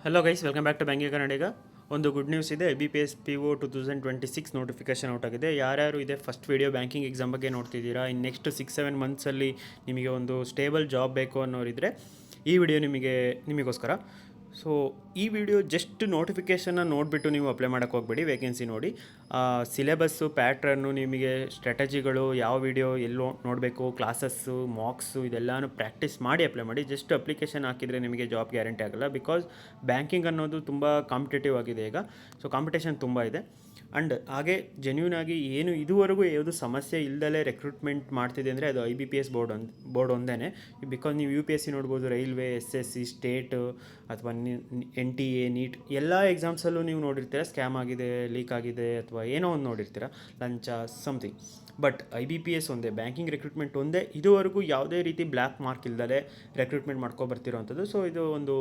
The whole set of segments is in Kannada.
Hello guys, welcome back to banking Kannadiga. ಒಂದು ಗುಡ್ ನ್ಯೂಸ್ ಇದೆ. IBPS PO 2026 ನೋಟಿಫಿಕೇಶನ್ ಔಟ್ ಆಗಿದೆ. ಯಾರ್ಯಾರು ಇದೆ ಫಸ್ಟ್ ವೀಡಿಯೋ ಬ್ಯಾಂಕಿಂಗ್ ಎಕ್ಸಾಮ್ ಬಗ್ಗೆ ನೋಡ್ತಿದ್ದೀರಾ, ಇನ್ನು ನೆಕ್ಸ್ಟ್ 6-7 ಮಂತ್ಸಲ್ಲಿ ನಿಮಗೆ ಒಂದು ಸ್ಟೇಬಲ್ ಜಾಬ್ ಬೇಕು ಅನ್ನೋರಿದ್ರೆ ಈ ವಿಡಿಯೋ ನಿಮಗೋಸ್ಕರ. ಸೊ ಈ ವಿಡಿಯೋ ಜಸ್ಟ್ ನೋಟಿಫಿಕೇಷನ್ನ ನೋಡಿಬಿಟ್ಟು ನೀವು ಅಪ್ಲೈ ಮಾಡೋಕ್ಕೆ ಹೋಗ್ಬೇಡಿ. ವೇಕೆನ್ಸಿ ನೋಡಿ, ಸಿಲೆಬಸ್ಸು, ಪ್ಯಾಟ್ರನ್ನು, ನಿಮಗೆ ಸ್ಟ್ರಾಟಜಿಗಳು, ಯಾವ ವಿಡಿಯೋ ಎಲ್ಲೋ ನೋಡಬೇಕು, ಕ್ಲಾಸಸ್ಸು, ಮಾರ್ಕ್ಸು, ಇದೆಲ್ಲನೂ ಪ್ರಾಕ್ಟೀಸ್ ಮಾಡಿ ಅಪ್ಲೈ ಮಾಡಿ. ಜಸ್ಟ್ ಅಪ್ಲಿಕೇಶನ್ ಹಾಕಿದರೆ ನಿಮಗೆ ಜಾಬ್ ಗ್ಯಾರಂಟಿ ಆಗೋಲ್ಲ. ಬಿಕಾಸ್ ಬ್ಯಾಂಕಿಂಗ್ ಅನ್ನೋದು ತುಂಬ ಕಾಂಪಿಟೇಟಿವ್ ಆಗಿದೆ ಈಗ. ಸೊ ಕಾಂಪಿಟೇಷನ್ ತುಂಬ ಇದೆ. ಆ್ಯಂಡ್ ಹಾಗೆ ಜೆನ್ಯೂನ್ ಆಗಿ ಏನು ಇದುವರೆಗೂ ಯಾವುದು ಸಮಸ್ಯೆ ಇಲ್ಲದಲೇ ರೆಕ್ರೂಟ್ಮೆಂಟ್ ಮಾಡ್ತಿದೆ ಅಂದರೆ ಅದು IBPS ಬೋರ್ಡ್ ಒಂದೇ. ಬಿಕಾಸ್ ನೀವು UPSC ನೋಡ್ಬೋದು, ರೈಲ್ವೆ, SSC, ಸ್ಟೇಟ್ ಅಥವಾ NTA, ನೀಟ್ ಎಲ್ಲ ಎಕ್ಸಾಮ್ಸಲ್ಲೂ ನೀವು ನೋಡಿರ್ತೀರ ಸ್ಕ್ಯಾಮ್ ಆಗಿದೆ, ಲೀಕ್ ಆಗಿದೆ ಅಥವಾ ಏನೋ ಒಂದು ನೋಡಿರ್ತೀರ, ಲಂಚ ಸಮಥಿಂಗ್. ಬಟ್ IBPS ಒಂದೇ, ಬ್ಯಾಂಕಿಂಗ್ ರೆಕ್ರೂಟ್ಮೆಂಟ್ ಒಂದೇ, ಇದುವರೆಗೂ ಯಾವುದೇ ರೀತಿ ಬ್ಲ್ಯಾಕ್ ಮಾರ್ಕ್ ಇಲ್ಲದಲೇ ರೆಕ್ರೂಟ್ಮೆಂಟ್ ಮಾಡ್ಕೊಬರ್ತಿರೋವಂಥದ್ದು. ಸೊ ಇದು ಒಂದು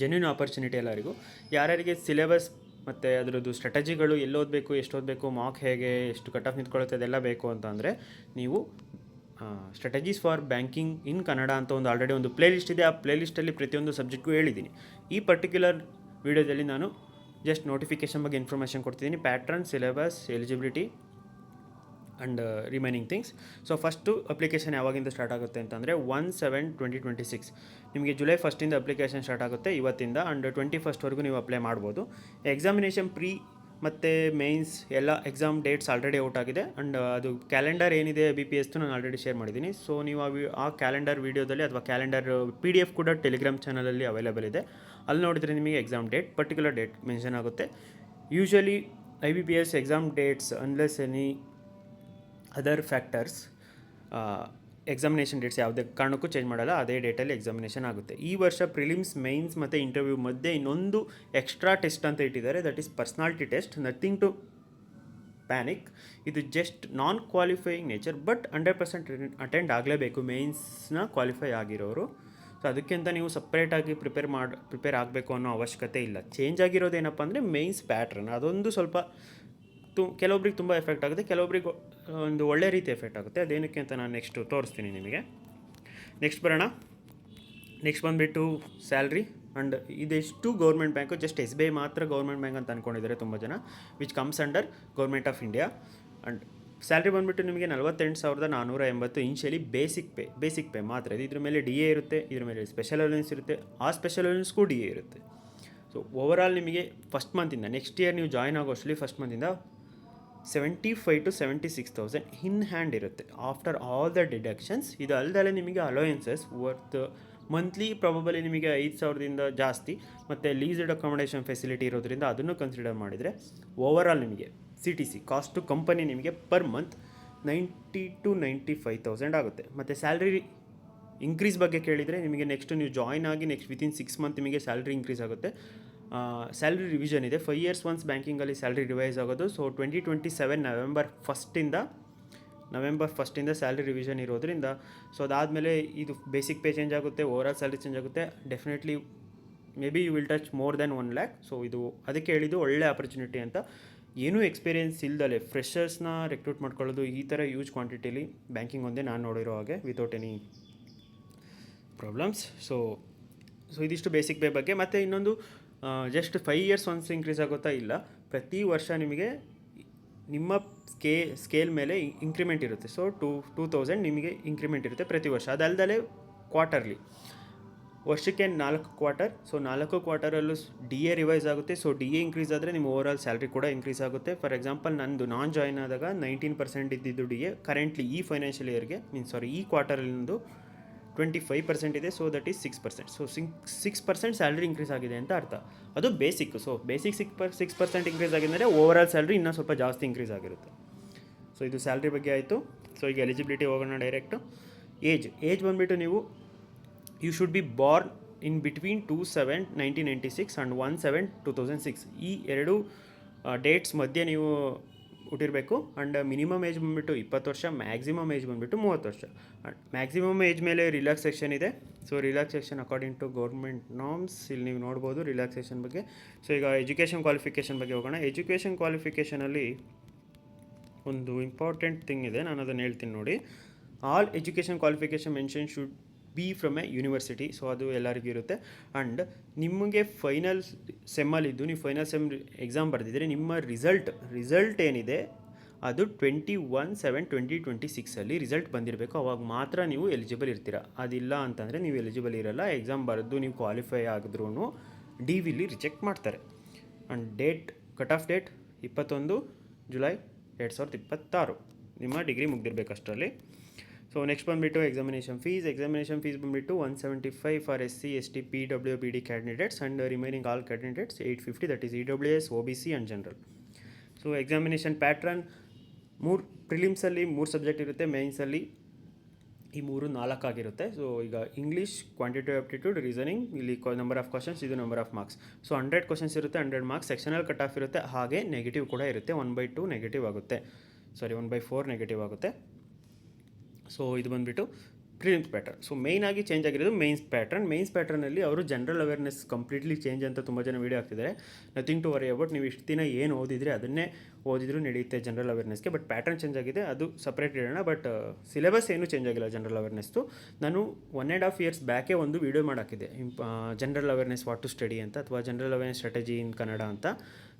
ಜೆನ್ಯೂನ್ ಆಪರ್ಚುನಿಟಿ ಎಲ್ಲರಿಗೂ. ಯಾರ್ಯಾರಿಗೆ ಸಿಲೆಬಸ್ ಮತ್ತು ಅದರದ್ದು ಸ್ಟ್ರಾಟಜಿಗಳು, ಎಲ್ಲಿ ಓದಬೇಕು, ಎಷ್ಟು ಓದಬೇಕು, ಮಾರ್ಕ್ ಹೇಗೆ, ಎಷ್ಟು ಕಟ್ ಆಫ್ ನಿಂತ್ಕೊಳ್ಳುತ್ತೆ, ಅದೆಲ್ಲ ಬೇಕು ಅಂತಂದರೆ ನೀವು ಸ್ಟ್ರಾಟಜೀಸ್ ಫಾರ್ ಬ್ಯಾಂಕಿಂಗ್ ಇನ್ ಕನ್ನಡ ಅಂತ ಒಂದು ಆಲ್ರೆಡಿ ಒಂದು ಪ್ಲೇಲಿಸ್ಟ್ ಇದೆ. ಆ ಪ್ಲೇಲಿಸ್ಟಲ್ಲಿ ಪ್ರತಿಯೊಂದು ಸಬ್ಜೆಕ್ಟ್ಗೂ ಹೇಳಿದ್ದೀನಿ. ಈ ಪರ್ಟಿಕ್ಯುಲರ್ ವೀಡಿಯೋದಲ್ಲಿ ನಾನು ಜಸ್ಟ್ ನೋಟಿಫಿಕೇಷನ್ ಬಗ್ಗೆ ಇನ್ಫಾರ್ಮೇಷನ್ ಕೊಡ್ತಿದ್ದೀನಿ, pattern, syllabus, eligibility and remaining things. So first application ಯಾವಾಗಿಂದ ಸ್ಟಾರ್ಟ್ ಆಗುತ್ತೆ ಅಂತಂದರೆ 1/7/2026. ನಿಮಗೆ ಜುಲೈ 1 ಅಪ್ಲಿಕೇಶನ್ ಸ್ಟಾರ್ಟ್ ಆಗುತ್ತೆ ಇವತ್ತಿಂದ. ಆ್ಯಂಡ್ 21 ನೀವು ಅಪ್ಲೈ ಮಾಡ್ಬೋದು. ಎಕ್ಸಾಮಿನೇಷನ್ ಪ್ರೀ ಮತ್ತು ಮೇನ್ಸ್ ಎಲ್ಲ ಎಕ್ಸಾಮ್ ಡೇಟ್ಸ್ ಆಲ್ರೆಡಿ ಔಟ್ ಆಗಿದೆ. ಆ್ಯಂಡ್ ಅದು ಕ್ಯಾಲೆಂಡರ್ ಏನಿದೆ IBPS ನಾನು ಆಲ್ರೆಡಿ ಶೇರ್ ಮಾಡಿದ್ದೀನಿ. ಸೊ ನೀವು ಆ ಕ್ಯಾಲೆಂಡರ್ ವೀಡಿಯೋದಲ್ಲಿ ಅಥವಾ ಕ್ಯಾಲೆಂಡರ್ PDF ಕೂಡ ಟೆಲಿಗ್ರಾಮ್ ಚಾನಲಲ್ಲಿ ಅವೈಲೇಬಲ್ ಇದೆ. ಅಲ್ಲಿ ನೋಡಿದರೆ ನಿಮಗೆ exam date, particular date mention ಆಗುತ್ತೆ. Usually IBPS exam dates unless any other factors, examination dates ಯಾವುದೇ ಕಾರಣಕ್ಕೂ ಚೇಂಜ್ ಮಾಡಲ್ಲ, ಅದೇ ಡೇಟಲ್ಲಿ ಎಕ್ಸಾಮಿನೇಷನ್ ಆಗುತ್ತೆ. ಈ ವರ್ಷ ಪ್ರಿಲಿಮ್ಸ್, ಮೈನ್ಸ್ ಮತ್ತು ಇಂಟರ್ವ್ಯೂ ಮಧ್ಯೆ ಇನ್ನೊಂದು ಎಕ್ಸ್ಟ್ರಾ ಟೆಸ್ಟ್ ಅಂತ ಇಟ್ಟಿದ್ದಾರೆ, that is personality test. Nothing to panic. ಇದು just non qualifying nature, but 100% attend ಆಗಲೇಬೇಕು ಮೇನ್ಸ್ನ ಕ್ವಾಲಿಫೈ ಆಗಿರೋರು. ಸೊ ಅದಕ್ಕಿಂತ ನೀವು ಸಪ್ರೇಟಾಗಿ ಪ್ರಿಪೇರ್ ಆಗಬೇಕು ಅನ್ನೋ ಅವಶ್ಯಕತೆ ಇಲ್ಲ. ಚೇಂಜ್ ಆಗಿರೋದೇನಪ್ಪ ಅಂದರೆ ಮೇನ್ಸ್ ಪ್ಯಾಟ್ರನ್, ಅದೊಂದು ಸ್ವಲ್ಪ ಕೆಲವೊಬ್ರಿಗೆ ತುಂಬ ಎಫೆಕ್ಟ್ ಆಗುತ್ತೆ, ಕೆಲವೊಬ್ರಿಗೆ ಒಂದು ಒಳ್ಳೆ ರೀತಿ ಎಫೆಕ್ಟ್ ಆಗುತ್ತೆ. ಅದೇನಕ್ಕೆ ಅಂತ ನಾನು ನೆಕ್ಸ್ಟು ತೋರಿಸ್ತೀನಿ ನಿಮಗೆ. ನೆಕ್ಸ್ಟ್ ಬರೋಣ. ನೆಕ್ಸ್ಟ್ ಬಂದುಬಿಟ್ಟು ಸ್ಯಾಲ್ರಿ. ಆ್ಯಂಡ್ ಇದೆಷ್ಟು ಗೌರ್ಮೆಂಟ್ ಬ್ಯಾಂಕು, ಜಸ್ಟ್ SBI ಮಾತ್ರ ಗೌರ್ಮೆಂಟ್ ಬ್ಯಾಂಕ್ ಅಂತ ಅಂದ್ಕೊಂಡಿದ್ದಾರೆ ತುಂಬ ಜನ, which comes under government of India. And salary ಬಂದುಬಿಟ್ಟು ನಿಮಗೆ 48,480 ಇನ್ಷಿಯಲಿ ಬೇಸಿಕ್ ಪೇ ಮಾತ್ರ. ಇದ್ರ ಮೇಲೆ DA ಇರುತ್ತೆ, ಇದ್ರ ಮೇಲೆ ಸ್ಪೆಷಲ್ ಅಲವೆನ್ಸ್ ಇರುತ್ತೆ, ಆ ಸ್ಪೆಷಲ್ ಅಲವೆನ್ಸ್ಗೂ DA ಇರುತ್ತೆ. ಸೊ ಓವರಾಲ್ ನಿಮಗೆ ಫಸ್ಟ್ ಮಂತಿಂದ, ನೆಕ್ಸ್ಟ್ ಇಯರ್ ನೀವು ಜಾಯ್ನ್ ಆಗೋ ಅಷ್ಟರಲ್ಲಿ ಫಸ್ಟ್ ಮಂತಿಂದ 75,000 to 76,000 ಇನ್ ಹ್ಯಾಂಡ್ ಇರುತ್ತೆ ಆಫ್ಟರ್ ಆಲ್ ದ ಡಿಡಕ್ಷನ್ಸ್. ಇದು ಅಲ್ಲದೆ ನಿಮಗೆ ಅಲೋಯೆನ್ಸಸ್ ವರ್ತ್ ಮಂತ್ಲಿ ಪ್ರಾಬಬಲಿ ನಿಮಗೆ 5,000ದಿಂದ ಜಾಸ್ತಿ, ಮತ್ತು ಲೀಸ್ಡ್ ಅಕಾಮಡೇಷನ್ ಫೆಸಿಲಿಟಿ ಇರೋದ್ರಿಂದ ಅದನ್ನು ಕನ್ಸಿಡರ್ ಮಾಡಿದರೆ ಓವರಾಲ್ ನಿಮಗೆ CTC ಕಾಸ್ಟ್ ಟು ಕಂಪನಿ ನಿಮಗೆ ಪರ್ ಮಂತ್ 90,000 to 95,000 ಆಗುತ್ತೆ. ಮತ್ತು ಸ್ಯಾಲ್ರಿ ಇನ್ಕ್ರೀಸ್ ಬಗ್ಗೆ ಕೇಳಿದರೆ ನಿಮಗೆ ನೆಕ್ಸ್ಟ್ ನೀವು ಜಾಯ್ನ್ ಆಗಿ ನೆಕ್ಸ್ಟ್ ವಿತಿನ್ 6 ಮಂತ್ ನಿಮಗೆ ಸ್ಯಾಲ್ರಿ ಇನ್ಕ್ರೀಸ್ ಆಗುತ್ತೆ. ಸ್ಯಾಲ್ರಿ ರಿವಿಷನ್ ಇದೆ, 5 years ಒನ್ಸ್ ಬ್ಯಾಂಕಿಂಗಲ್ಲಿ ಸ್ಯಾಲ್ರಿ ರಿವೈಸ್ ಆಗೋದು. ಸೊ 2027 ನವೆಂಬರ್ 1 ಸ್ಯಾಲ್ರಿ ರಿವಿಷನ್ ಇರೋದ್ರಿಂದ, ಸೊ ಅದಾದಮೇಲೆ ಇದು ಬೇಸಿಕ್ ಪೇ ಚೇಂಜ್ ಆಗುತ್ತೆ, ಓವರಾಲ್ ಸ್ಯಾಲ್ರಿ ಚೇಂಜ್ ಆಗುತ್ತೆ. Definitely may be you will touch more than 1 lakh. So ಇದು ಅದಕ್ಕೆ ಹೇಳಿದ್ದು ಒಳ್ಳೆ ಆಪರ್ಚುನಿಟಿ ಅಂತ. ಏನೂ ಎಕ್ಸ್ಪೀರಿಯೆನ್ಸ್ ಇಲ್ದಲೆ ಫ್ರೆಷರ್ಸ್ನ ರೆಕ್ರೂಟ್ ಮಾಡ್ಕೊಳ್ಳೋದು ಈ ಥರ ಯೂಜ್ ಕ್ವಾಂಟಿಟಿಲಿ ಬ್ಯಾಂಕಿಂಗ್ ಒಂದೇ ನಾನು ನೋಡಿರೋ ಹಾಗೆ, ವಿತೌಟ್ ಎನಿ ಪ್ರಾಬ್ಲಮ್ಸ್. ಸೊ ಇದಿಷ್ಟು ಬೇಸಿಕ್ ಪೇ ಬಗ್ಗೆ. ಮತ್ತು ಇನ್ನೊಂದು ಜಸ್ಟ್ 5 years ಒನ್ಸ್ ಇನ್ಕ್ರೀಸ್ ಆಗುತ್ತಾ ಇಲ್ಲ, ಪ್ರತಿ ವರ್ಷ ನಿಮಗೆ ನಿಮ್ಮ ಸ್ಕೇಲ್ ಮೇಲೆ ಇಂಕ್ರಿಮೆಂಟ್ ಇರುತ್ತೆ. ಸೊ 2,000 ನಿಮಗೆ ಇಂಕ್ರಿಮೆಂಟ್ ಇರುತ್ತೆ ಪ್ರತಿ ವರ್ಷ. ಅದಲ್ಲದೆ ಕ್ವಾರ್ಟರ್ಲಿ, ವರ್ಷಕ್ಕೆ 4 ಕ್ವಾರ್ಟರ್. ಸೊ 4 ಕ್ವಾರ್ಟರಲ್ಲೂ DA ರಿವೈಸ್ ಆಗುತ್ತೆ. ಸೊ DA ಇನ್ಕ್ರೀಸ್ ಆದರೆ ನಿಮ್ಮ ಓವರಾಲ್ ಸ್ಯಾಲ್ರಿ ಕೂಡ ಇನ್ಕ್ರೀಸ್ ಆಗುತ್ತೆ. ಫಾರ್ ಎಕ್ಸಾಂಪಲ್ ನಂದು ನಾನ್ ಜಾಯ್ನ್ ಆದಾಗ 19% ಇದ್ದಿದ್ದು DA ಕರೆಂಟ್ಲಿ ಈ ಫೈನಾನ್ಷಿಯಲ್ ಇಯರ್ಗೆ ಈ ಕ್ವಾರ್ಟರಲ್ಲಿಂದು 25% ಇದೆ. So that is 6%. So 6% salary increase ಆಗಿದೆ ಅಂತ ಅರ್ಥ. ಅದು ಬೇಸಿಕ್. ಸೊ ಬೇಸಿಕ್ 6% ಇನ್ಕ್ರೀಸ್ ಆಗಿದ್ದರೆ ಓವರಾಲ್ ಸ್ಯಾಲ್ರಿ ಇನ್ನೂ ಸ್ವಲ್ಪ ಜಾಸ್ತಿ ಇನ್ಕ್ರೀಸ್ ಆಗಿರುತ್ತೆ. ಸೊ ಇದು ಸ್ಯಾಲ್ರಿ ಬಗ್ಗೆ ಆಯಿತು. ಸೊ ಈಗ ಎಲಿಜಿಬಿಲಿಟಿ ಹೋಗೋಣ ಡೈರೆಕ್ಟು. ಏಜ್ ಬಂದುಬಿಟ್ಟು ನೀವು you should be born in between 2/7/1996 and 1/7/2006. ಈ ಎರಡು ಡೇಟ್ಸ್ ಮಧ್ಯೆ ನೀವು ಹುಟ್ಟಿರಬೇಕು. ಆ್ಯಂಡ್ ಮಿನಿಮಮ್ ಏಜ್ ಬಂದುಬಿಟ್ಟು 20 ವರ್ಷ, ಮ್ಯಾಕ್ಸಿಮಮ್ ಏಜ್ ಬಂದುಬಿಟ್ಟು 30 ವರ್ಷ. ಮ್ಯಾಕ್ಸಿಮಮ್ ಏಜ್ ಮೇಲೆ ರಿಲ್ಯಾಕ್ಸೇಷನ್ ಇದೆ. So relaxation according to government norms ಇಲ್ಲಿ ನೀವು ನೋಡ್ಬೋದು ರಿಲ್ಯಾಕ್ಸೇಷನ್ ಬಗ್ಗೆ. ಸೊ ಈಗ ಎಜುಕೇಷನ್ ಕ್ವಾಲಿಫಿಕೇಷನ್ ಬಗ್ಗೆ ಹೋಗೋಣ. ಎಜುಕೇಷನ್ ಕ್ವಾಲಿಫಿಕೇಷನಲ್ಲಿ ಒಂದು ಇಂಪಾರ್ಟೆಂಟ್ ಥಿಂಗ್ ಇದೆ, ನಾನು ಅದನ್ನು ಹೇಳ್ತೀನಿ ನೋಡಿ. All education qualification mention should be from A university. So ಅದು ಎಲ್ಲರಿಗೂ ಇರುತ್ತೆ. ಆ್ಯಂಡ್ ನಿಮಗೆ ಫೈನಲ್ ಸೆಮ್ಮಲ್ಲಿದ್ದು ನೀವು ಫೈನಲ್ ಸೆಮ್ ಎಕ್ಸಾಮ್ ಬರೆದಿದ್ರೆ ನಿಮ್ಮ ರಿಸಲ್ಟ್ ಏನಿದೆ ಅದು 21/7/2026 ರಿಸಲ್ಟ್ ಬಂದಿರಬೇಕು. ಅವಾಗ ಮಾತ್ರ ನೀವು ಎಲಿಜಿಬಲ್ ಇರ್ತೀರ. ಅದಿಲ್ಲ ಅಂತಂದರೆ ನೀವು ಎಲಿಜಿಬಲ್ ಇರಲ್ಲ. ಎಕ್ಸಾಮ್ ಬರೆದು ನೀವು ಕ್ವಾಲಿಫೈ ಆಗಿದ್ರೂ ಡಿ ವಿಲಿ ರಿಜೆಕ್ಟ್ ಮಾಡ್ತಾರೆ. And cut off date 21 July 2026 ನಿಮ್ಮ ಡಿಗ್ರಿ ಮುಗ್ದಿರ್ಬೇಕು ಅಷ್ಟರಲ್ಲಿ. ಸೊ ನೆಕ್ಸ್ಟ್ ಬಂದುಬಿಟ್ಟು ಎಕ್ಸಾಮಿನೇಷನ್ ಫೀಸ್ ಬಂದುಬಿಟ್ಟು 175 for SC ST PWBD candidates and remaining all candidates 850, that is EWS OBC and general. So examination pattern 3 ಪ್ರಿಲಿಮ್ಸಲ್ಲಿ 3 subject ಇರುತ್ತೆ, ಮೇನ್ಸಲ್ಲಿ ಈ 4 ಆಗಿರುತ್ತೆ. ಸೊ ಈಗ ಇಂಗ್ಲೀಷ್, ಕ್ವಾಂಟಿಟೇಟಿವ್ ಆಪ್ಟಿಟ್ಯೂಡ್, ರೀಸನಿಂಗ್, ಇಲ್ಲಿ ನಂಬರ್ ಆಫ್ ಕ್ವಶನ್ಸ್, ಇದು number of marks. So 100 questions ಇರುತ್ತೆ, 100 ಮಾರ್ಕ್ಸ್. ಸೆಕ್ಷನಲ್ ಕಟ್ ಆಫ್ ಇರುತ್ತೆ, ಹಾಗೆ ನೆಗೆಟಿವ್ ಕೂಡ ಇರುತ್ತೆ. 1/2 ನೆಗೆಟಿವ್ ಆಗುತ್ತೆ, 1/4 ನೆಗೆಟಿವ್ ಆಗುತ್ತೆ. ಸೊ ಇದು ಬಂದುಬಿಟ್ಟು ಪ್ರಿಲಿಮ್ಸ್ ಪ್ಯಾಟ್ರನ್. ಸೊ ಮೇಯ್ನಾಗಿ ಚೇಂಜ್ ಆಗಿರೋದು ಮೇನ್ಸ್ ಪ್ಯಾಟ್ರನಲ್ಲಿ ಅವರು ಜನರಲ್ ಅವೇರ್ನೆಸ್ ಕಂಪ್ಲೀಟ್ಲಿ ಚೇಂಜ್ ಅಂತ ತುಂಬ ಜನ ವೀಡಿಯೋ ಆಗ್ತಿದ್ದಾರೆ. Nothing to worry about. ನೀವು ಇಷ್ಟು ದಿನ ಏನು ಓದಿದರೆ ಅದನ್ನೇ ಓದಿದ್ರು ನಡೆಯುತ್ತೆ ಜನರಲ್ ಅವೇರ್ನೆಸ್ಗೆ. ಬಟ್ ಪ್ಯಾಟ್ರನ್ ಚೇಂಜ್ ಆಗಿದೆ, ಅದು ಸಪ್ರೇಟ್ ಇಡೋಣ. ಬಟ್ ಸಿಲೆಬಸ್ ಏನೂ ಚೇಂಜ್ ಆಗಿಲ್ಲ ಜನರಲ್ ಅವೇರ್ನೆಸ್ದು. ನಾನು 1.5 ಇಯರ್ಸ್ ಬ್ಯಾಕೇ ಒಂದು ವೀಡಿಯೋ ಮಾಡಾಕಿದೆ, general awareness what to study ಅಂತ, ಅಥವಾ general awareness strategy in Kannada ಅಂತ.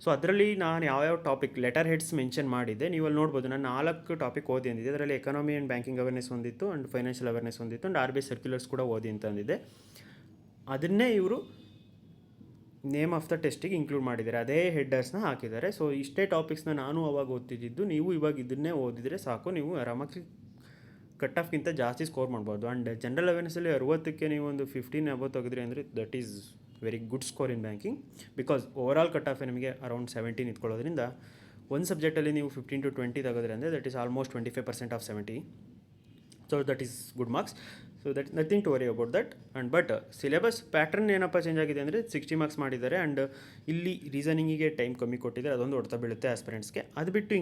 ಸೊ ಅದರಲ್ಲಿ ನಾನು ಯಾವ್ಯಾವ ಟಾಪಿಕ್ ಲೆಟರ್ ಹೆಡ್ಸ್ ಮೆನ್ಷನ್ ಮಾಡಿದ್ದೆ, ನೀವು ಅಲ್ಲಿ ನೋಡ್ಬೋದು. ನಾನು 4 ಟಾಪಿಕ್ ಓದಿ ಅಂದಿದ್ದೆ. ಅದರಲ್ಲಿ ಎಕನಾಮಿ ಆ್ಯಂಡ್ ಬ್ಯಾಂಕಿಂಗ್ ಅವೇರ್ನೆಸ್ ಒಂದಿತ್ತು, ಆ್ಯಂಡ್ ಫೈನಾನ್ಷಿಯಲ್ ಅವೇರ್ನೆಸ್ ಒಂದಿತ್ತು, ಆ್ಯಂಡ್ RBI ಸರ್ಕ್ಯುಲರ್ಸ್ ಕೂಡ ಓದಿ ಅಂತ ಅಂದಿದ್ದೆ. ಅದನ್ನೇ ಇವರು ನೇಮ್ ಆಫ್ ದ ಟೆಸ್ಟಿಗೆ ಇನ್ಕ್ಲೂಡ್ ಮಾಡಿದ್ದಾರೆ, ಅದೇ ಹೆಡ್ಡರ್ಸ್ನ ಹಾಕಿದ್ದಾರೆ. ಸೊ ಇಷ್ಟೇ ಟಾಪಿಕ್ಸ್ನ ನಾನು ಅವಾಗ ಓದ್ತಿದ್ದು, ನೀವು ಇವಾಗ ಇದನ್ನೇ ಓದಿದರೆ ಸಾಕು, ನೀವು ಆರಾಮಾಗಿ ಕಟ್ ಆಫ್ಗಿಂತ ಜಾಸ್ತಿ ಸ್ಕೋರ್ ಮಾಡ್ಬೋದು. ಆ್ಯಂಡ್ ಜನರಲ್ ಅವೇರ್ನೆಸ್ಸಲ್ಲಿ 60ಕ್ಕೆ ನೀವು ಒಂದು 15 ಅಬೌವ್ ತೆಗೆದ್ರಿ ಅಂದರೆ that is very good score in banking. Because overall cut off ನಿಮಗೆ ಅರೌಂಡ್ 17 ಇಟ್ಕೊಳ್ಳೋದ್ರಿಂದ ಒಂದು ಸಬ್ಜೆಕ್ಟಲ್ಲಿ ನೀವು 15 to 20 ತೆಗೆದ್ರೆ ಅಂದರೆ that is almost 25% of 70. So that is good marks. So that nothing to worry about that. And but syllabus pattern ಏನಪ್ಪ ಚೇಂಜ್ ಆಗಿದೆ ಅಂದರೆ 60 ಮಾರ್ಕ್ಸ್ ಮಾಡಿದ್ದಾರೆ. ಆ್ಯಂಡ್ ಇಲ್ಲಿ ರೀಸನಿಂಗಿಗೆ ಟೈಮ್ ಕಮ್ಮಿ ಕೊಟ್ಟಿದ್ದಾರೆ, ಅದೊಂದು ಹೊಡ್ತಾ ಬೀಳುತ್ತೆ ಆಸ್ಪಿರೆಂಟ್ಸ್ಗೆ. ಅದು ಬಿಟ್ಟು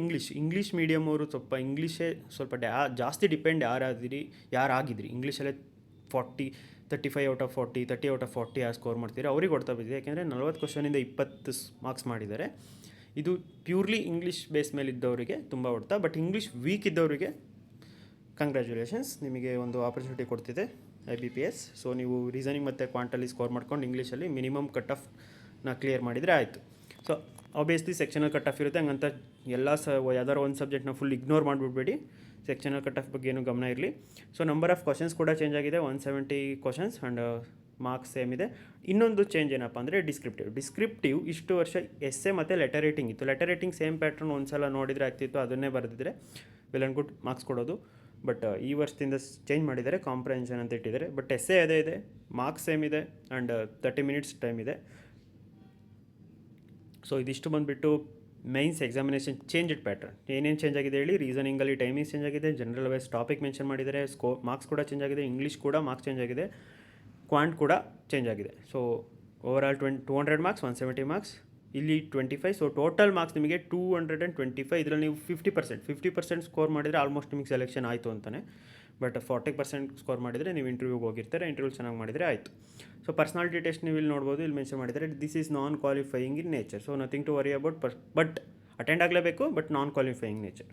ಇಂಗ್ಲೀಷ್ ಮೀಡಿಯಮ್ ಅವರು ಇಂಗ್ಲೀಷೇ ಸ್ವಲ್ಪ ಜಾಸ್ತಿ ಡಿಪೆಂಡ್ ಯಾರಾಗಿದ್ರಿ ಇಂಗ್ಲೀಷಲ್ಲೇ 35 out of 40, 30 out of 40 score ಮಾಡ್ತೀರಿ, ಅವ್ರಿಗೆ ಹೊಡ್ತಾ ಬಿದ್ದಿದೆ. ಯಾಕೆಂದರೆ 40 ಕ್ವಶನಿಂದ 20 ಮಾರ್ಕ್ಸ್ ಮಾಡಿದ್ದಾರೆ. ಇದು ಪ್ಯೂರ್ಲಿ ಇಂಗ್ಲೀಷ್ ಬೇಸ್ ಮೇಲೆ ಇದ್ದವರಿಗೆ ತುಂಬ ಹೊಡ್ತಾ. ಬಟ್ ಇಂಗ್ಲೀಷ್ ವೀಕ್ ಇದ್ದವರಿಗೆ ಕಂಗ್ರ್ಯಾಚುಲೇಷನ್ಸ್, ನಿಮಗೆ ಒಂದು ಆಪರ್ಚುನಿಟಿ ಕೊಡ್ತಿದೆ IBPS. ಸೊ ನೀವು ರೀಸನಿಂಗ್ ಮತ್ತು ಕ್ವಾಂಟಲ್ಲಿ ಸ್ಕೋರ್ ಮಾಡ್ಕೊಂಡು ಇಂಗ್ಲೀಷಲ್ಲಿ ಮಿನಿಮಮ್ ಕಟ್ ಆಫ್ನ ಕ್ಲಿಯರ್ ಮಾಡಿದರೆ ಆಯಿತು. So obviously sectional cut off ಇರುತ್ತೆ, ಹಂಗಂತ ಯಾವ್ದಾರು ಒಂದು ಸಬ್ಜೆಕ್ಟ್ನ ಫುಲ್ ಇಗ್ನೋರ್ ಮಾಡಿಬಿಡ್ಬೇಡಿ. ಸೆಕ್ಷನಲ್ ಕಟ್ ಆಫ್ ಬಗ್ಗೆ ಏನು ಗಮನ ಇರಲಿ. ಸೊ ನಂಬರ್ ಆಫ್ ಕ್ವಶನ್ಸ್ ಕೂಡ ಚೇಂಜ್ ಆಗಿದೆ, 170 ಕ್ವಶನ್ಸ್ ಆ್ಯಂಡ್ ಮಾರ್ಕ್ಸ್ ಸೇಮ್ ಇದೆ. ಇನ್ನೊಂದು ಚೇಂಜ್ ಏನಪ್ಪ ಅಂದರೆ ಡಿಸ್ಕ್ರಿಪ್ಟಿವ್ ಇಷ್ಟು ವರ್ಷ ಎಸ್ಸೆ ಮತ್ತು ಲೆಟರ್ ರೈಟಿಂಗ್ ಇತ್ತು. ಲೆಟರ್ ರೈಟಿಂಗ್ ಸೇಮ್ ಪ್ಯಾಟ್ರನ್ ಒಂದು ಸಲ ನೋಡಿದರೆ ಆಗ್ತಿತ್ತು, ಅದನ್ನೇ ಬರೆದಿದ್ರೆ ವೆಲ್ ಆ್ಯಂಡ್ ಗುಡ್ ಮಾರ್ಕ್ಸ್ ಕೊಡೋದು. ಬಟ್ ಈ ವರ್ಷದಿಂದ ಚೇಂಜ್ ಮಾಡಿದ್ದಾರೆ, ಕಾಂಪ್ರಹೆನ್ಷನ್ ಅಂತ ಇಟ್ಟಿದ್ದಾರೆ. ಬಟ್ ಎಸ್ಸೆ ಅದೇ ಇದೆ, ಮಾರ್ಕ್ಸ್ ಸೇಮ್ ಇದೆ, ಆ್ಯಂಡ್ 30 minutes ಟೈಮ್ ಇದೆ. ಸೊ ಇದಿಷ್ಟು ಬಂದುಬಿಟ್ಟು ಮೈನ್ಸ್ ಎಕ್ಸಾಮಿನೇಷನ್ ಚೇಂಜ್ಡ್ ಪ್ಯಾಟ್ರನ್. ಏನೇನು ಚೇಂಜ್ ಆಗಿದೆ ಹೇಳಿ. ರೀಸನಿಂಗಲ್ಲಿ ಟೈಮಿಂಗ್ಸ್ ಚೇಂಜ್ ಆಗಿದೆ, ಜನರಲ್ ಅವೇರ್ಸ್ ಟಾಪಿಕ್ ಮೆನ್ಷನ್ ಮಾಡಿದ್ದಾರೆ, ಮಾರ್ಕ್ಸ್ ಕೂಡ ಚೇಂಜ್ ಆಗಿದೆ, ಇಂಗ್ಲೀಷ್ ಕೂಡ ಮಾರ್ಕ್ಸ್ ಚೇಂಜ್ ಆಗಿದೆ, ಕ್ವಾಂಟ್ ಕೂಡ ಚೇಂಜ್ ಆಗಿದೆ. ಸೊ ಓವರಾಲ್ 200 ಮಾರ್ಕ್ಸ್, 170 ಮಾರ್ಕ್ಸ್, ಇಲ್ಲಿ 25. ಸೊ ಟೋಟಲ್ ಮಾರ್ಕ್ಸ್ ನಿಮಗೆ 225. ಇದರಲ್ಲಿ ನೀವು 50% ಸ್ಕೋರ್ ಮಾಡಿದರೆ ಆಲ್ಮೋಸ್ಟ್ ನಿಮಗೆ ಸೆಲೆಕ್ಷನ್ ಆಯಿತು ಅಂತಲೇ. ಬಟ್ 40% ಸ್ಕೋರ್ ಮಾಡಿದರೆ ನೀವು ಇಂಟರ್ವ್ಯೂಗೆ ಹೋಗಿರ್ತಾರೆ, ಇಂಟರ್ವ್ಯೂ ಚೆನ್ನಾಗಿ ಮಾಡಿದರೆ ಆಯಿತು. ಸೊ ಪರ್ಸ್ನಾಲಿಟಿ ಟೆಸ್ಟ್ ನೀವು ಇಲ್ಲಿ ನೋಡ್ಬೋದು, ಇಲ್ಲಿ ಮೆನ್ಷನ್ ಮಾಡಿದ್ದಾರೆ this is non qualifying in nature. So nothing to worry about. But attend ಆಗಲೇಬೇಕು, ಬಟ್ ನಾನ್ ಕ್ವಾಲಿಫೈಯಿಂಗ್ ನೇಚರ್.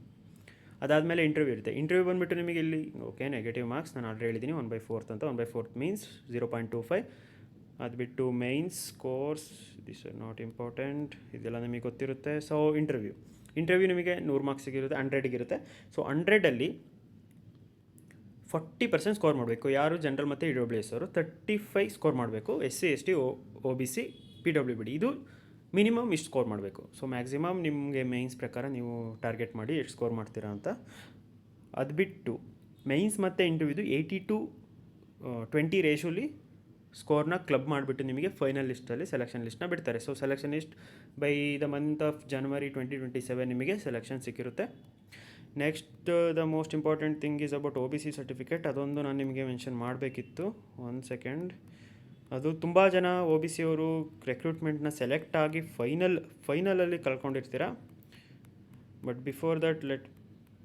ಅದಾದಮೇಲೆ ಇಂಟರ್ವ್ಯೂ ಇರುತ್ತೆ. ಇಂಟರ್ವ್ಯೂ ಬಂದುಬಿಟ್ಟು ನಿಮಗೆ ಇಲ್ಲಿ ಓಕೆ ನೆಗೆಟಿವ್ ಮಾರ್ಕ್ಸ್ ನಾನು ಆಲ್ರೆಡಿ ಹೇಳಿದ್ದೀನಿ, 1/4 ಅಂತ. 1/4 ಮೀನ್ಸ್ 0.25. ಅದು ಬಿಟ್ಟು mains course this are not important, ಇದೆಲ್ಲ ನಿಮಗೆ ಗೊತ್ತಿರುತ್ತೆ. ಸೊ ಇಂಟರ್ವ್ಯೂ ನಿಮಗೆ 100 ಮಾರ್ಕ್ಸಿಗಿರುತ್ತೆ, 100ಗಿರುತ್ತೆ. ಸೊ 100ಅಲ್ಲಿ 40% ಸ್ಕೋರ್ ಮಾಡಬೇಕು. ಯಾರು ಜನರಲ್ ಮತ್ತು EWS ಅವರು 35 ಸ್ಕೋರ್ ಮಾಡಬೇಕು. SC ST OBC PWBD ಇದು ಮಿನಿಮಮ್ ಇಷ್ಟು ಸ್ಕೋರ್ ಮಾಡಬೇಕು. ಸೊ ಮ್ಯಾಕ್ಸಿಮಮ್ ನಿಮಗೆ ಮೈನ್ಸ್ ಪ್ರಕಾರ ನೀವು ಟಾರ್ಗೆಟ್ ಮಾಡಿ ಎಷ್ಟು ಸ್ಕೋರ್ ಮಾಡ್ತೀರಾ ಅಂತ. ಅದು ಬಿಟ್ಟು ಮೈನ್ಸ್ ಮತ್ತು ಇಂಟರ್ವ್ಯೂದು 80-20 ರೇಷೋಲಿ ಸ್ಕೋರ್ನ ಕ್ಲಬ್ ಮಾಡಿಬಿಟ್ಟು ನಿಮಗೆ ಫೈನಲ್ ಲಿಸ್ಟಲ್ಲಿ ಸೆಲೆಕ್ಷನ್ ಲಿಸ್ಟ್ನ ಬಿಡ್ತಾರೆ. So selection list by the month of January 2027 ನಿಮಗೆ ಸೆಲೆಕ್ಷನ್ ಸಿಕ್ಕಿರುತ್ತೆ. Next the most important thing is about OBC certificate. ಅದೊಂದು ನಾನು ನಿಮಗೆ ಮೆನ್ಷನ್ ಮಾಡಬೇಕಿತ್ತು, 1 ಸೆಕೆಂಡ್. ಅದು ತುಂಬ ಜನ OBC ಅವರು ರೆಕ್ರೂಟ್ಮೆಂಟ್ನ ಸೆಲೆಕ್ಟ್ ಆಗಿ ಫೈನಲಲ್ಲಿ ಕಳ್ಕೊಂಡಿರ್ತೀರ. But before that let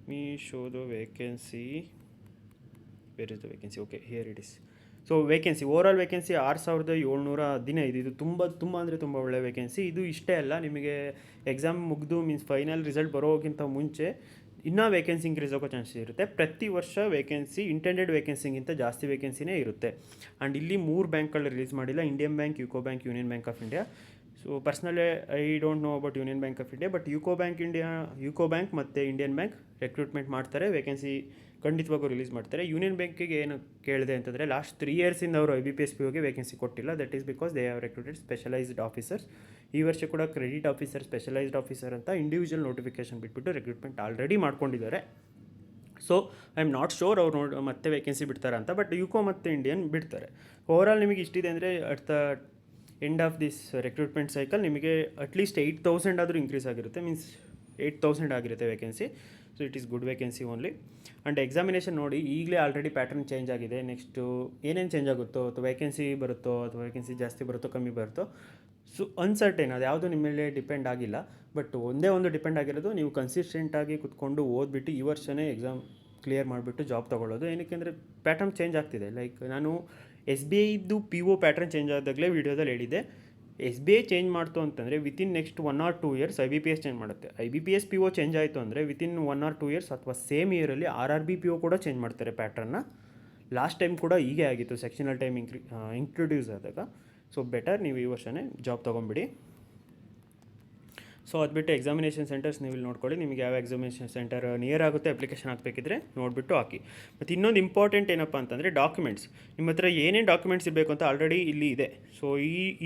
me show the vacancy. Where is the vacancy? Okay, here it is. So vacancy, overall vacancy 6715. ಇದು ತುಂಬ ಅಂದರೆ ತುಂಬ ಒಳ್ಳೆಯ ವೇಕೆನ್ಸಿ. ಇದು ಇಷ್ಟೇ ಅಲ್ಲ, ನಿಮಗೆ ಎಕ್ಸಾಮ್ ಮುಗಿದು ಮೀನ್ಸ್ ಫೈನಲ್ ರಿಸಲ್ಟ್ ಬರೋಕ್ಕಿಂತ ಮುಂಚೆ ಇನ್ನೂ ವೇಕೆನ್ಸಿ ಇನ್ಕ್ರೀಸ್ ಆಗೋ ಚಾನ್ಸಸ್ ಇರುತ್ತೆ. ಪ್ರತಿ ವರ್ಷ ವೇಕೆನ್ಸಿ ಇಂಟೆಂಡೆಡ್ ವೇಕೆನ್ಸಿಗಿಂತ ಜಾಸ್ತಿ ವೇಕೆನ್ಸಿನೇ ಇರುತ್ತೆ. ಆ್ಯಂಡ್ ಇಲ್ಲಿ 3 ಬ್ಯಾಂಕ್ಗಳು ರಿಲೀಸ್ ಮಾಡಿಲ್ಲ, Indian bank, UCO bank, union bank of India. So personally I don't know about union bank of India, but UCO bank ಮತ್ತು ಇಂಡಿಯನ್ ಬ್ಯಾಂಕ್ ರೆಕ್ರೂಟ್ಮೆಂಟ್ ಮಾಡ್ತಾರೆ, ವೇಕೆನ್ಸಿ ಖಂಡಿತವಾಗೂ ರಿಲೀಸ್ ಮಾಡ್ತಾರೆ. ಯೂನಿಯನ್ ಬ್ಯಾಂಕಿಗೆ ಏನು ಕೇಳಿದೆ ಅಂತಂದರೆ ಲಾಸ್ಟ್ 3 ಇಯರ್ಸಿಂದ ಅವರು IBPS POಗೆ ವೇಕೆನ್ಸಿ ಕೊಟ್ಟಿಲ್ಲ. That is because they have recruited specialised officers. ಈ ವರ್ಷ ಕೂಡ ಕ್ರೆಡಿಟ್ ಆಫೀಸರ್, ಸ್ಪೆಷಲೈಸ್ಡ್ ಆಫೀಸರ್ ಅಂತ ಇಂಡಿವಿಜುವಲ್ ನೋಟಿಫಿಕೇಶನ್ ಬಿಟ್ಬಿಟ್ಟು ರಿಕ್ರೂಟ್ಮೆಂಟ್ ಆಲ್ರೆಡಿ ಮಾಡ್ಕೊಂಡಿದ್ದಾರೆ. So I am not sure ಅವ್ರು ಮತ್ತೆ ವೇಕೆನ್ಸಿ ಬಿಡ್ತಾರೆ ಅಂತ, ಬಟ್ ಯುಕೋ ಮತ್ತು ಇಂಡಿಯನ್ ಬಿಡ್ತಾರೆ. ಓವರಾಲ್ ನಿಮಗೆ ಇಷ್ಟಿದೆ ಅಂದರೆ at the end of this recruitment cycle ನಿಮಗೆ ಅಟ್ಲೀಸ್ಟ್ 8,000 ಆದರೂ ಇನ್ಕ್ರೀಸ್ ಆಗಿರುತ್ತೆ, ಮೀನ್ಸ್ 8,000 ಆಗಿರುತ್ತೆ vacancy. So it is good vacancy only. And examination ನೋಡಿ, ಈಗಲೇ ಆಲ್ರೆಡಿ ಪ್ಯಾಟರ್ನ್ ಚೇಂಜ್ ಆಗಿದೆ. ನೆಕ್ಸ್ಟು ಏನೇನು ಚೇಂಜ್ ಆಗುತ್ತೋ, ಅಥವಾ ವೇಕೆನ್ಸಿ ಬರುತ್ತೋ, ಅಥವಾ ವೇಕೆನ್ಸಿ ಜಾಸ್ತಿ ಬರುತ್ತೋ ಕಮ್ಮಿ ಬರುತ್ತೋ, ಸೊ ಅನ್ಸರ್ಟೇನ್, ಅದು ಯಾವುದೂ ನಿಮ್ಮ ಮೇಲೆ ಡಿಪೆಂಡ್ ಆಗಿಲ್ಲ. ಬಟ್ ಒಂದೇ ಒಂದು ಡಿಪೆಂಡ್ ಆಗಿರೋದು, ನೀವು ಕನ್ಸಿಸ್ಟೆಂಟಾಗಿ ಕುತ್ಕೊಂಡು ಓದ್ಬಿಟ್ಟು ಈ ವರ್ಷವೇ ಎಕ್ಸಾಮ್ ಕ್ಲಿಯರ್ ಮಾಡಿಬಿಟ್ಟು ಜಾಬ್ ತೊಗೊಳ್ಳೋದು. ಏನಕ್ಕೆ ಅಂದರೆ ಪ್ಯಾಟರ್ನ್ ಚೇಂಜ್ ಆಗ್ತಿದೆ. ಲೈಕ್ ನಾನು SBIದು PO ಪ್ಯಾಟರ್ನ್ ಚೇಂಜ್ ಆದಾಗಲೇ ವೀಡಿಯೋದಲ್ಲಿ ಹೇಳಿದ್ದೆ, SBI ಚೇಂಜ್ ಮಾಡ್ತು ಅಂತಂದರೆ within next 1 or 2 years IBPS change ಮಾಡುತ್ತೆ. IBPS PO ಚೇಂಜ್ ಆಯಿತು ಅಂದರೆ ವಿತಿನ್ 1 or 2 ಇಯರ್ಸ್ ಅಥವಾ ಸೇಮ್ ಇಯರಲ್ಲಿ RRB PO ಕೂಡ ಚೇಂಜ್ ಮಾಡ್ತಾರೆ ಪ್ಯಾಟ್ರನ್ನ. ಲಾಸ್ಟ್ ಟೈಮ್ ಕೂಡ ಹೀಗೆ ಆಗಿತ್ತು, ಸೆಕ್ಷನಲ್ ಟೈಮ್ ಇಂಟ್ರೊಡ್ಯೂಸ್ ಆದಾಗ. ಸೊ ಬೆಟರ್ ನೀವು ಈ ವರ್ಷವೇ ಜಾಬ್ ತೊಗೊಂಬಿಡಿ. ಸೊ ಅದು ಬಿಟ್ಟು ಎಕ್ಸಾಮಿನೇಷನ್ ಸೆಂಟರ್ಸ್ ನೀವು ಇಲ್ಲಿ ನೋಡ್ಕೊಳ್ಳಿ, ನಿಮಗೆ ಯಾವ ಎಕ್ಸಾಮಿನೇಷನ್ ಸೆಂಟರ್ ನಿಯರ್ ಆಗುತ್ತೆ ಅಪ್ಲಿಕೇಶನ್ ಹಾಕಬೇಕಿದ್ರೆ ನೋಡಿಬಿಟ್ಟು ಹಾಕಿ. ಮತ್ತು ಇನ್ನೊಂದು ಇಂಪಾರ್ಟೆಂಟ್ ಏನಪ್ಪ ಅಂತಂದರೆ ಡಾಕ್ಯುಮೆಂಟ್ಸ್. ನಿಮ್ಮ ಹತ್ರ ಏನೇನು ಡಾಕ್ಯುಮೆಂಟ್ಸ್ ಇರಬೇಕು ಅಂತ ಆಲ್ರೆಡಿ ಇಲ್ಲಿ ಇದೆ. ಸೊ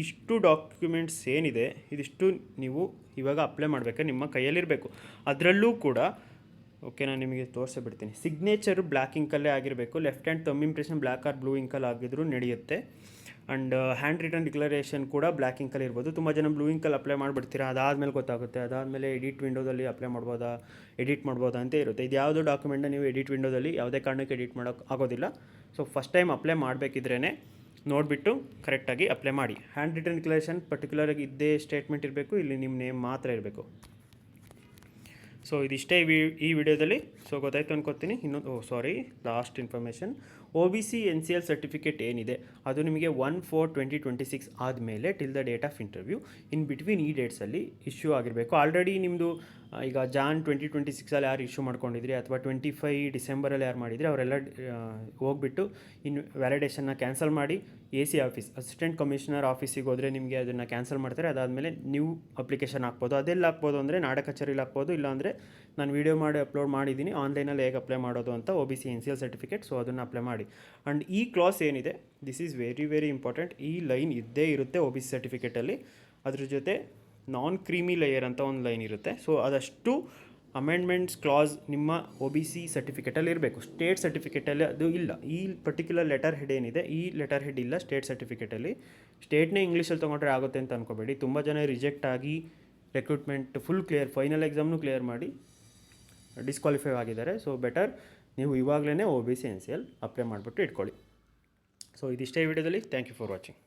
ಇಷ್ಟು ಡಾಕ್ಯುಮೆಂಟ್ಸ್ ಏನಿದೆ ಇದಿಷ್ಟು ನೀವು ಇವಾಗ ಅಪ್ಲೈ ಮಾಡಬೇಕಾದ್ರೆ ನಿಮ್ಮ ಕೈಯಲ್ಲಿರಬೇಕು. ಅದರಲ್ಲೂ ಕೂಡ ಓಕೆ, ನಾನು ನಿಮಗೆ ತೋರಿಸೇ ಬಿಡ್ತೀನಿ. ಸಿಗ್ನೇಚರು ಬ್ಲ್ಯಾಕ್ ಇಂಕಲ್ಲೇ ಆಗಿರಬೇಕು. Left hand thumb impression black or blue ಇಂಕಲ್ಲಿ ಆಗಿದ್ರೂ ನಡೆಯುತ್ತೆ. ಆ್ಯಂಡ್ ಹ್ಯಾಂಡ್ ರಿಟನ್ ಡಿಕ್ಲರೇಷನ್ ಕೂಡ ಬ್ಲ್ಯಾಕ್ ಇಂಕಲ್ಲಿ ಇರ್ಬೋದು. ತುಂಬ ಜನ ಬ್ಲೂ ಇಂಕಲ್ಲಿ ಅಪ್ಲೈ ಮಾಡಿಬಿಡ್ತೀರಾ, ಅದಾದಮೇಲೆ ಗೊತ್ತಾಗುತ್ತೆ. ಅದಾದಮೇಲೆ ಎಡಿಟ್ ವಿಂಡೋದಲ್ಲಿ ಅಪ್ಲೈ ಎಡಿಟ್ ಮಾಡ್ಬೋದಾ ಅಂತ ಇರುತ್ತೆ. ಇದು ಯಾವುದೋ ಡಾಕ್ಯುಮೆಂಟ್ನ ನೀವು ಎಡಿಟ್ ವಿಂಡೋದಲ್ಲಿ ಯಾವುದೇ ಕಾರಣಕ್ಕೆ ಎಡಿಟ್ ಮಾಡೋಕ್ಕೆ ಆಗೋದಿಲ್ಲ. ಸೊ ಫಸ್ಟ್ ಟೈಮ್ ಅಪ್ಲೈ ಮಾಡಬೇಕಿದ್ರೇ ನೋಡಿಬಿಟ್ಟು ಕರೆಕ್ಟಾಗಿ ಅಪ್ಲೈ ಮಾಡಿ. ಹ್ಯಾಂಡ್ ರಿಟನ್ ಡಿಕ್ಲರೇಷನ್ ಪರ್ಟಿಕ್ಯುಲರಾಗಿ ಇದ್ದೇ ಸ್ಟೇಟ್ಮೆಂಟ್ ಇರಬೇಕು, ಇಲ್ಲಿ ನಿಮ್ಮ ನೇಮ್ ಮಾತ್ರ ಇರಬೇಕು. ಸೊ ಇದಿಷ್ಟೇ ಈ ವಿಡಿಯೋದಲ್ಲಿ. ಸೊ ಗೊತ್ತಾಯ್ತು ಅನ್ಕೋತೀನಿ. ಇನ್ನೊಂದು last information, OBC NCL certificate ಏನಿದೆ ಅದು ನಿಮಗೆ 1/4/2026 ಆದಮೇಲೆ till the date of interview in between ಈ ಡೇಟ್ಸಲ್ಲಿ ಇಶ್ಯೂ ಆಗಿರಬೇಕು. ಆಲ್ರೆಡಿ ನಿಮ್ಮದು ಈಗ ಜಾನ್ 2026 ಯಾರು ಇಶ್ಯೂ ಮಾಡ್ಕೊಂಡಿದ್ರಿ ಅಥವಾ 25 ಡಿಸೆಂಬರಲ್ಲಿ ಯಾರು ಮಾಡಿದ್ರಿ ಅವರೆಲ್ಲ ಹೋಗ್ಬಿಟ್ಟು ಇನ್ನು ವ್ಯಾಲಿಡೇಷನ್ನ ಕ್ಯಾನ್ಸಲ್ ಮಾಡಿ AC ಆಫೀಸ್, ಅಸಿಸ್ಟೆಂಟ್ ಕಮಿಷನರ್ ಆಫೀಸಿಗೆ ಹೋದರೆ ನಿಮಗೆ ಅದನ್ನು ಕ್ಯಾನ್ಸಲ್ ಮಾಡ್ತಾರೆ. ಅದಾದಮೇಲೆ ನೀವು ಅಪ್ಲಿಕೇಶನ್ ಹಾಕ್ಬೋದು. ಅದೆಲ್ಲ ಹಾಕ್ಬೋದು ಅಂದರೆ ನಾಡ ಕಚೇರಿಲಿ ಹಾಕ್ಬೋದು, ಇಲ್ಲಾಂದರೆ ನಾನು ವೀಡಿಯೋ ಮಾಡಿ ಅಪ್ಲೋಡ್ ಮಾಡಿದ್ದೀನಿ ಆನ್ಲೈನಲ್ಲಿ ಹೇಗೆ ಅಪ್ಲೈ ಮಾಡೋದು ಅಂತ OBC NCL ಸರ್ಟಿಫಿಕೇಟ್. ಸೊ ಅದನ್ನು ಅಪ್ಲೈ ಮಾಡಿ. ಆ್ಯಂಡ್ ಈ ಕ್ಲಾಸ್ ಏನಿದೆ this is very very important. ಈ ಲೈನ್ ಇದ್ದೇ ಇರುತ್ತೆ OBC ಸರ್ಟಿಫಿಕೇಟಲ್ಲಿ. ಅದ್ರ ಜೊತೆ ನಾನ್ ಕ್ರೀಮಿ ಲೇಯರ್ ಅಂತ ಒಂದು ಲೈನ್ ಇರುತ್ತೆ. ಸೊ ಅದಷ್ಟು ಅಮೆಂಡ್ಮೆಂಟ್ಸ್ ಕ್ಲಾಸ್ ನಿಮ್ಮ OBC ಸರ್ಟಿಫಿಕೇಟಲ್ಲಿ ಇರಬೇಕು. ಸ್ಟೇಟ್ ಸರ್ಟಿಫಿಕೇಟಲ್ಲಿ ಅದು ಇಲ್ಲ. ಈ ಪರ್ಟಿಕ್ಯುಲರ್ ಲೆಟರ್ ಹೆಡ್ ಏನಿದೆ ಈ ಲೆಟರ್ ಹೆಡ್ ಇಲ್ಲ ಸ್ಟೇಟ್ ಸರ್ಟಿಫಿಕೇಟಲ್ಲಿ. ಸ್ಟೇಟ್ನೇ ಇಂಗ್ಲೀಷಲ್ಲಿ ತೊಗೊಂಡ್ರೆ ಆಗುತ್ತೆ ಅಂತ ಅಂದ್ಕೋಬೇಡಿ. ತುಂಬ ಜನ ರಿಜೆಕ್ಟ್ ಆಗಿ ರೆಕ್ರೂಟ್ಮೆಂಟ್ ಫುಲ್ ಕ್ಲಿಯರ್, ಫೈನಲ್ ಎಕ್ಸಾಮ್ನು ಕ್ಲಿಯರ್ ಮಾಡಿ ಡಿಸ್ಕ್ವಾಲಿಫೈ ಆಗಿದ್ದಾರೆ. ಸೊ ಬೆಟರ್ ನೀವು ಇವಾಗಲೇ OBC NCL ಅಪ್ಲೈ ಮಾಡಿಬಿಟ್ಟು ಇಟ್ಕೊಳ್ಳಿ. ಸೊ ಇದಿಷ್ಟೇ ವಿಡಿಯೋದಲ್ಲಿ. Thank you for watching.